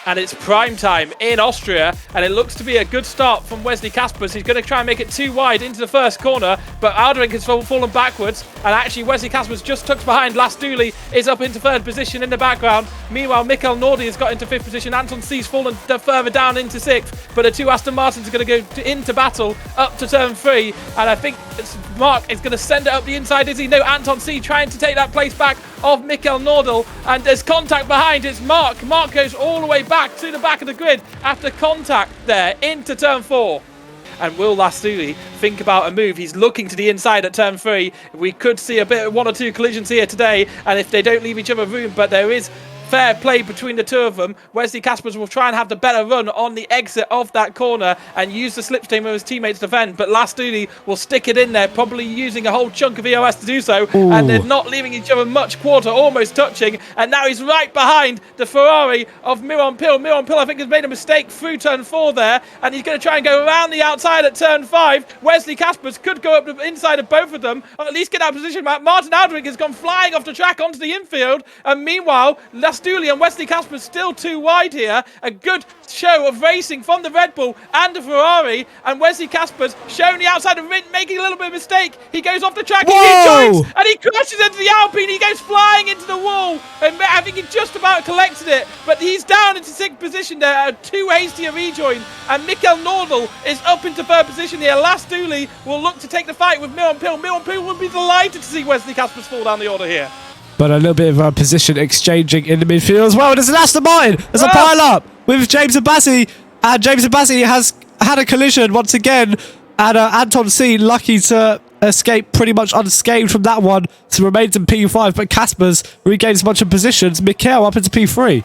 and it's prime time in Austria, and it looks to be a good start from Wesley Caspers. He's going to try and make it too wide into the first corner, but Alderink has fallen backwards, and actually Wesley Caspers just tucks behind. Last Dooley is up into third position in the background. Meanwhile, Mikael Nordi has got into fifth position. Anton C's fallen further down into sixth, but the two Aston Martins are going to go into battle up to turn 3, and I think Mark is going to send it up the inside. Is he? No, Anton C trying to take that place back of Mikael Nordel, and there's contact behind. It's Mark. Mark goes all the way back to the back of the grid after contact there into turn 4. And will Lastuli think about a move? He's looking to the inside at turn 3. We could see a bit of 1 or 2 collisions here today, and if they don't leave each other room, but there is fair play between the two of them. Wesley Caspers will try and have the better run on the exit of that corner and use the slipstream of his teammates to defend, but Lastuli will stick it in there, probably using a whole chunk of EOS to do so. Ooh. And they're not leaving each other much quarter, almost touching, and now he's right behind the Ferrari of Miron Pill. Miron Pill, I think, has made a mistake through turn 4 there, and he's going to try and go around the outside at turn 5. Wesley Caspers could go up the inside of both of them, or at least get that position. Martin Alderink has gone flying off the track onto the infield, and meanwhile, Lastuli and Wesley Caspers still too wide here. A good show of racing from the Red Bull and the Ferrari, and Wesley Caspers showing the outside of Rint, making a little bit of a mistake. He goes off the track, he rejoins, and he crashes into the Alpine. He goes flying into the wall, and I think he just about collected it, but he's down into 6th position there, too hasty a rejoin, and Mikael Nordel is up into 3rd position here. Lastuli will look to take the fight with Miron Pill. Miron Pill will be delighted to see Wesley Caspers fall down the order here. But a little bit of position exchanging in the midfield as well. There's an Aston Martin. There's a pile-up with James Abassi. And James Abassi has had a collision once again. And Anton C, lucky to escape pretty much unscathed from that one. So remains in P5. But Caspers regains a bunch of positions. Mikael up into P3.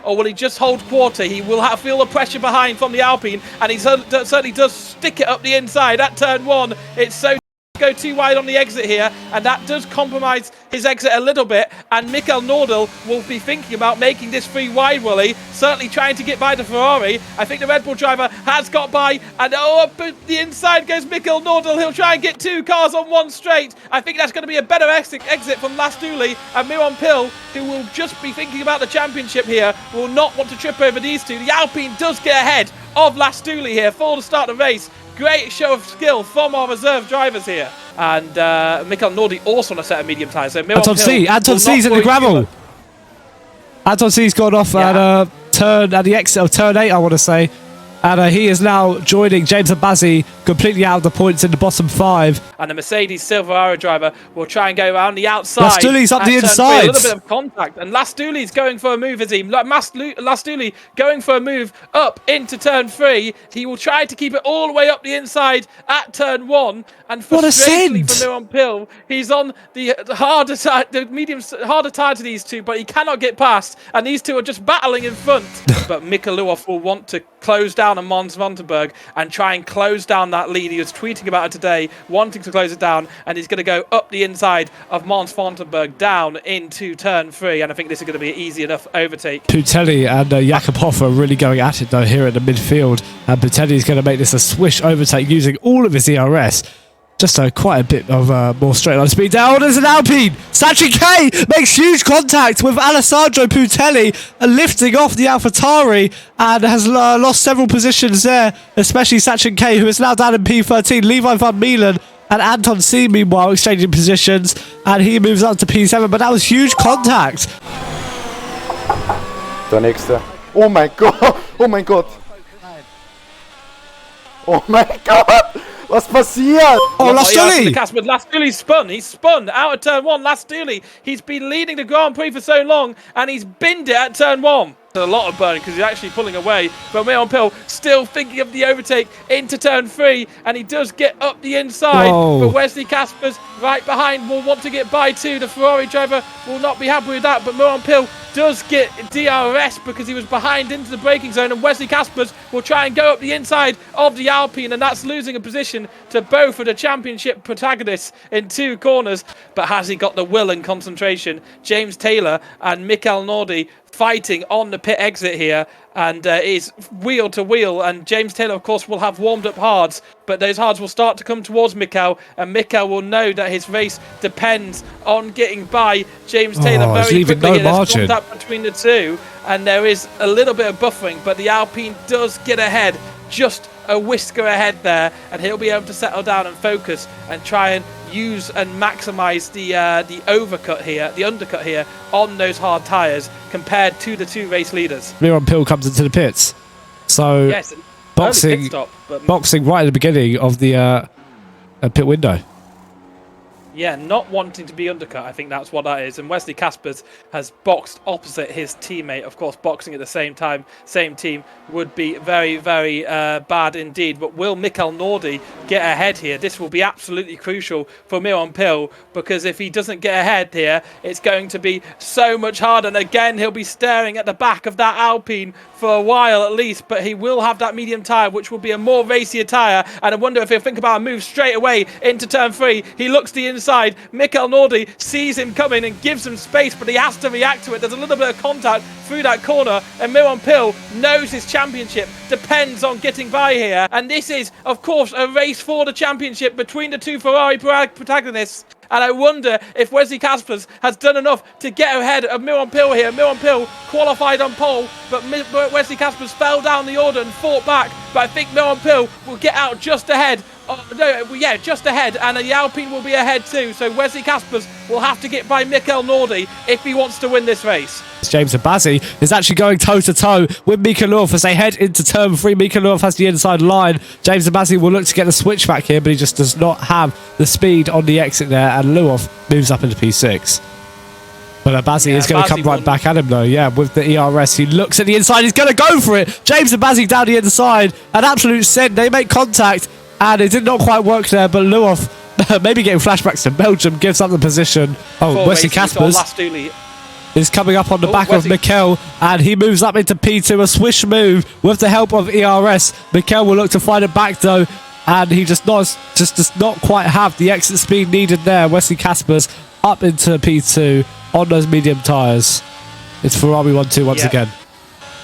Or will he just hold quarter? He will feel the pressure behind from the Alpine. And he certainly does stick it up the inside at turn 1. It's so go too wide on the exit here, and that does compromise his exit a little bit, and Mikael Nordel will be thinking about making this 3 wide, will he? Certainly trying to get by the Ferrari. I think the Red Bull driver has got by, and up the inside goes Mikael Nordel. He'll try and get 2 cars on 1 straight. I think that's going to be a better exit from Lastuli, and Miron Pill, who will just be thinking about the championship here, will not want to trip over these two. The Alpine does get ahead of Lastuli here for the start of the race. Great show of skill from our reserve drivers here. And Mikael Nordi also on a set of medium tyres. So Anton C's in the gravel. Anton C's gone off at the exit of turn 8, I want to say. And he is now joining James Abassi completely out of the points in the bottom 5. And the Mercedes Silverado driver will try and go around the outside. Lastuli's up the inside. A little bit of contact. And Lastuli's going for a move, is he? Lastuli going for a move up into turn 3. He will try to keep it all the way up the inside at turn 1. And frustratingly for Miron Pill, he's on the harder side, harder tire to these two, but he cannot get past. And these two are just battling in front. But Mikaluov will want to close down on Mons Vandenberg and try and close down that lead. He was tweeting about it today, wanting to close it down, and he's going to go up the inside of Mons Vandenberg down into turn 3, and I think this is going to be an easy enough overtake. Putelli and Jakob Hoff are really going at it though here in the midfield, and Putelli is going to make this a swish overtake using all of his ERS. Just quite a bit of more straight line speed down. There's an Alpine. Sachin K makes huge contact with Alessandro Putelli, lifting off the AlphaTauri, and has lost several positions there, especially Sachin K, who is now down in P13. Levi Van Mielen and Anton C, meanwhile, exchanging positions, and he moves up to P7, but that was huge contact. Der nächste. Oh mein Gott! Oh mein Gott! Oh mein Gott! Was passiert? Oh, Lastuli! Lastuli spun. He's spun out of turn 1. Lastuli, he's been leading the Grand Prix for so long, and he's binned it at turn 1. A lot of burning because he's actually pulling away, but Miron Pill still thinking of the overtake into turn 3, and he does get up the inside. Whoa. But Wesley Caspers right behind will want to get by too. The Ferrari driver will not be happy with that, but Miron Pill does get DRS because he was behind into the braking zone, and Wesley Caspers will try and go up the inside of the Alpine, and that's losing a position to both of the championship protagonists in 2 corners. But has he got the will and concentration? James Taylor and Mikael Nordi fighting on the pit exit here, and is wheel to wheel. And James Taylor, of course, will have warmed up hards, but those hards will start to come towards Mikel, and Mikel will know that his race depends on getting by James Taylor very quickly. There's contact between the two, and there is a little bit of buffering, but the Alpine does get ahead, just a whisker ahead there, and he'll be able to settle down and focus and try and use and maximize the undercut here on those hard tires compared to the two race leaders. Miron Pill comes into the pits, so yes, boxing right at the beginning of the pit window. Yeah, not wanting to be undercut. I think that's what that is. And Wesley Caspers has boxed opposite his teammate. Of course, boxing at the same time, same team, would be very, very bad indeed. But will Mikel Nordi get ahead here? This will be absolutely crucial for Miron Pill, because if he doesn't get ahead here, it's going to be so much harder. And again, he'll be staring at the back of that Alpine for a while at least. But he will have that medium tyre, which will be a more racier tyre. And I wonder if he'll think about a move straight away into turn 3. He looks the inside. Mikel Nordi sees him coming and gives him space, but he has to react to it. There's a little bit of contact through that corner, and Miron Pill knows his championship depends on getting by here. And this is, of course, a race for the championship between the two Ferrari protagonists. And I wonder if Wesley Caspers has done enough to get ahead of Miron Pill here. Miron Pill qualified on pole, but Wesley Caspers fell down the order and fought back. But I think Miron Pill will get out just ahead. Just ahead, and the Alpine will be ahead too. So Wesley Caspers will have to get by Mikel Nordi if he wants to win this race. James Abassi is actually going toe-to-toe with Mika Luof as they head into turn 3. Mika Luof has the inside line. James Abassi will look to get the switchback here, but he just does not have the speed on the exit there, and Luof moves up into P6. But Abassi is going to come right back at him though, with the ERS. He looks at the inside, he's going to go for it. James Abassi down the inside, an absolute send. They make contact, and it did not quite work there, but Luof, maybe getting flashbacks to Belgium, gives up the position. Wesley Caspers is coming up on the back of Mikel, and he moves up into P2, a swish move with the help of ERS. Mikel will look to find it back though, and he just does not quite have the exit speed needed there. Wesley Caspers up into P2 on those medium tyres. It's Ferrari 1-2 once again.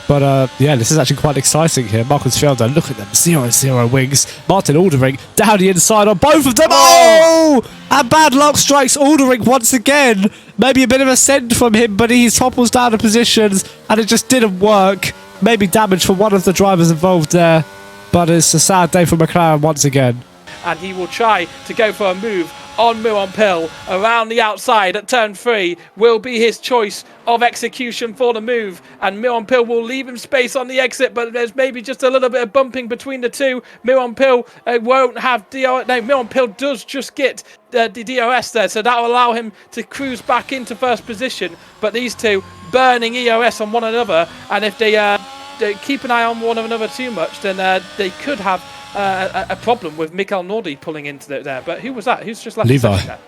But this is actually quite exciting here. Marcus Felder, look at them, 0-0 wings. Martin Aldering down the inside on both of them. Oh! And bad luck strikes Aldering once again. Maybe a bit of a send from him, but he topples down the positions, and it just didn't work. Maybe damage for one of the drivers involved there, but it's a sad day for McLaren once again. And he will try to go for a move on Miron Pill around the outside at turn 3 will be his choice of execution for the move, and Miron Pill will leave him space on the exit, but there's maybe just a little bit of bumping between the two. Miron Pill won't have DRS. No, Miron Pill does just get the DRS there, so that will allow him to cruise back into first position. But these two burning ERS on one another, and if they keep an eye on one another too much, then they could have a problem with Mikel Nordi pulling into there. But who was that? Who's just left Levi. the session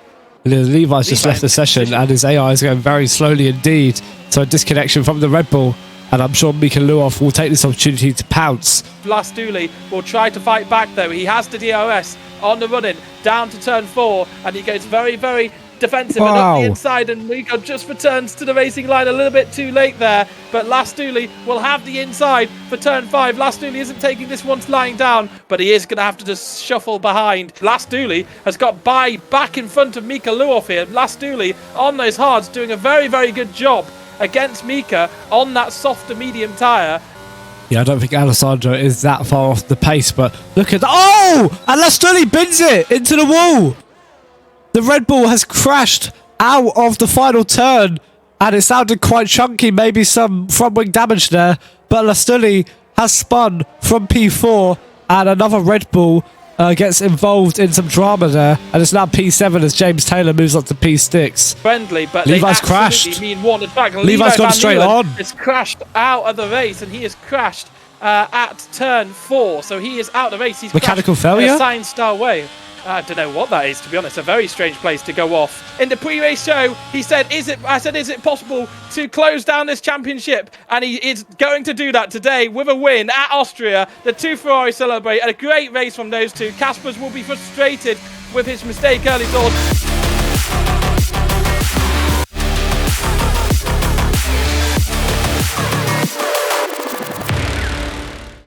Levi's just left the session, and his AI is going very slowly indeed. So a disconnection from the Red Bull, and I'm sure Mika Luof will take this opportunity to pounce. Lastuli will try to fight back though. He has the DRS on the run-in down to turn 4, and he goes very, very defensive and up the inside, and Mika just returns to the racing line a little bit too late there. But Lastuli will have the inside for turn 5. Lastuli isn't taking this one lying down, but he is going to have to just shuffle behind. Lastuli has got back in front of Mika Luof here. Lastuli on those hards doing a very, very good job against Mika on that softer medium tyre. Yeah, I don't think Alessandro is that far off the pace, but look at that. Oh! And Lastuli bins it into the wall. The Red Bull has crashed out of the final turn, and it sounded quite chunky, maybe some front wing damage there, but Lastuli has spun from P4, and another Red Bull gets involved in some drama there, and it's now P7 as James Taylor moves up to P6. Friendly, but Levi's crashed. Levi's gone straight on. It's crashed out of the race, and he has crashed at turn 4, so he is out of the race. He's mechanical failure? In a sign style way. I don't know what that is, to be honest. A very strange place to go off. In the pre-race show, he said, is it possible to close down this championship? And he is going to do that today with a win at Austria. The two Ferrari celebrate, and a great race from those two. Caspers will be frustrated with his mistake early doors.